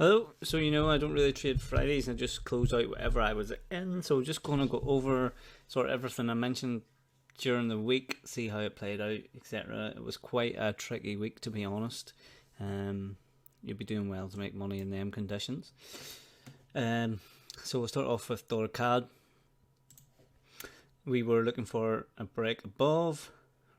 Oh, so I don't really trade Fridays. I just close out whatever I was in. So just going to go over sort of everything I mentioned during the week, see how it played out, etc. It was quite a tricky week, to be honest. You'd be doing well to make money in them conditions. So we'll start off with dollar CAD. We were looking for a break above,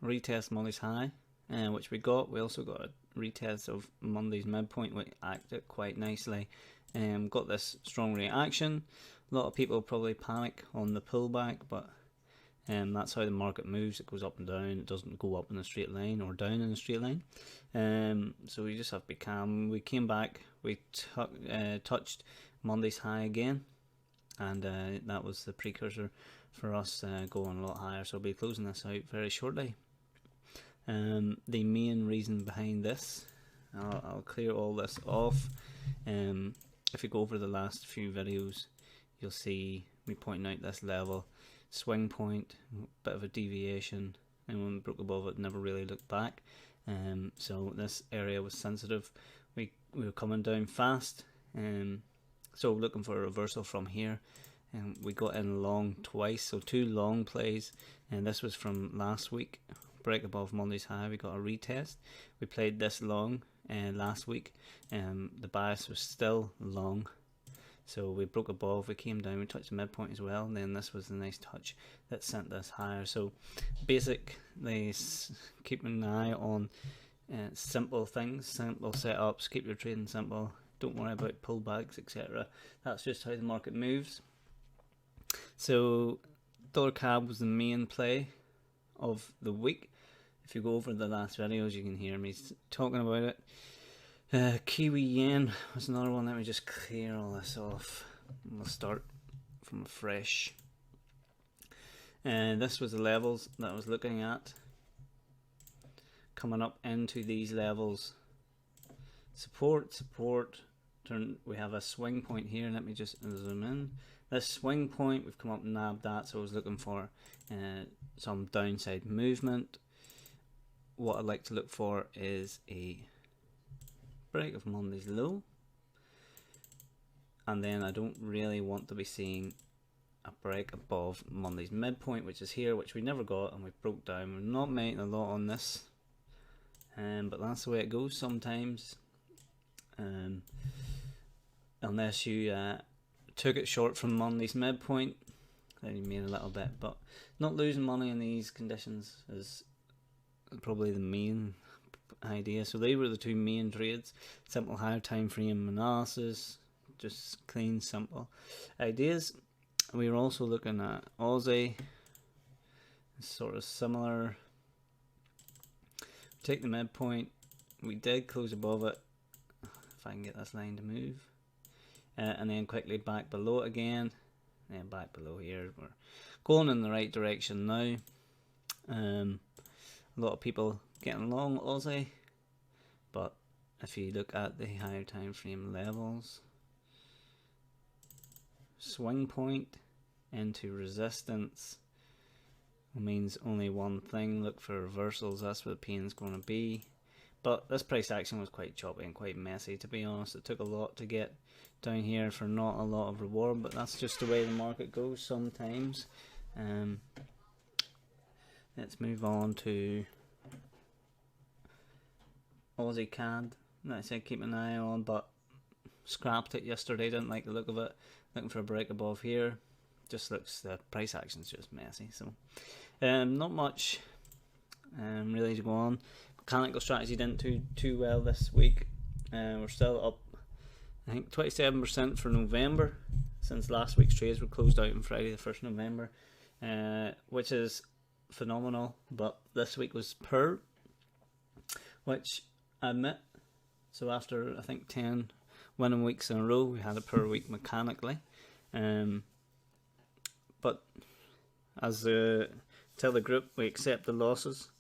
retest Monday's high, which we got. We also got a retest of Monday's midpoint, which acted quite nicely. Got this strong reaction. A lot of people probably panic on the pullback, but that's how the market moves. It goes up and down. It doesn't go up in a straight line or down in a straight line. So we just have to be calm. We came back. We touched Monday's high again, and that was the precursor for us going a lot higher. So I'll be closing this out very shortly. The main reason behind this, I'll clear all this off. If you go over the last few videos, you'll see me pointing out this level, swing point, bit of a deviation, and when we broke above it, never really looked back. So this area was sensitive. We were coming down fast, so looking for a reversal from here. And we got in long twice, so 2 long plays, and this was from last week. Break above Monday's high, we got a retest. We played this long last week, the bias was still long, so we broke above, we came down, we touched the midpoint as well, and then this was the nice touch that sent this higher. So basically keep an eye on simple things, simple setups, keep your trading simple, don't worry about pullbacks, etc. That's just how the market moves. So dollar CAD was the main play of the week. If you go over the last videos, you can hear me talking about it. Kiwi yen was another one. Let me just clear all this off. We'll start from fresh. This was the levels that I was looking at. Coming up into these levels. Support. We have a swing point here. Let me just zoom in. This swing point, we've come up and nabbed that, so I was looking for some downside movement. What I'd like to look for is a break of Monday's low, and then I don't really want to be seeing a break above Monday's midpoint, which is here, which we never got, and we broke down. We're not making a lot on this, but that's the way it goes sometimes. Unless you took it short from Monday's midpoint, then you made a little bit, but not losing money in these conditions is probably the main idea. So they were the 2 main trades. Simple higher time frame analysis, just clean simple ideas. We were also looking at Aussie, sort of similar. Take the midpoint, we did close above it, if I can get this line to move. And then quickly back below it again, and then back below here. We're going in the right direction now. A lot of people getting long Aussie, but if you look at the higher time frame levels, swing point into resistance means only one thing: look for reversals. That's what the pain's going to be. But this price action was quite choppy and quite messy, to be honest. It took a lot to get down here for not a lot of reward, but that's just the way the market goes sometimes. Let's move on to Aussie CAD. Like I said, keep an eye on, but scrapped it yesterday, didn't like the look of it. Looking for a break above here. Just looks, the price action's just messy. So not much really to go on. Mechanical strategy didn't do too well this week. We're still up, I think, 27% for November, since last week's trades were closed out on Friday the 1st November, which is phenomenal. But this week was poor, which I admit. So after, I think, 10 winning weeks in a row, we had a poor week mechanically. But as tell the group, we accept the losses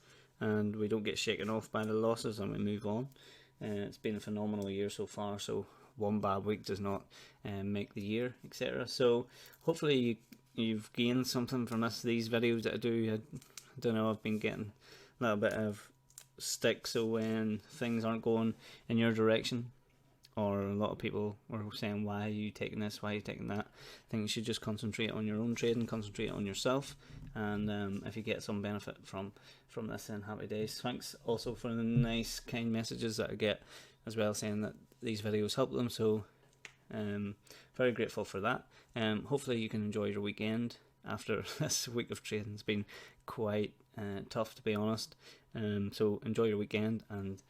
and we don't get shaken off by the losses, and we move on. It's been a phenomenal year so far, so one bad week does not make the year, etc. So hopefully you've gained something from these videos that I do. I don't know, I've been getting a little bit of stick, so when things aren't going in your direction, or a lot of people were saying, why are you taking this, why are you taking that? I think you should just concentrate on your own trade and concentrate on yourself, and if you get some benefit from this, then happy days. Thanks also for the nice kind messages that I get as well, saying that these videos help them, so very grateful for that. Hopefully you can enjoy your weekend after this week of trading. It's been quite tough, to be honest, so enjoy your weekend, and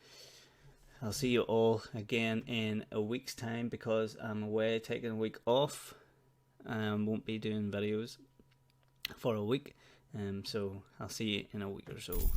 I'll see you all again in a week's time, because I'm away taking a week off. Won't be doing videos for a week, so I'll see you in a week or so.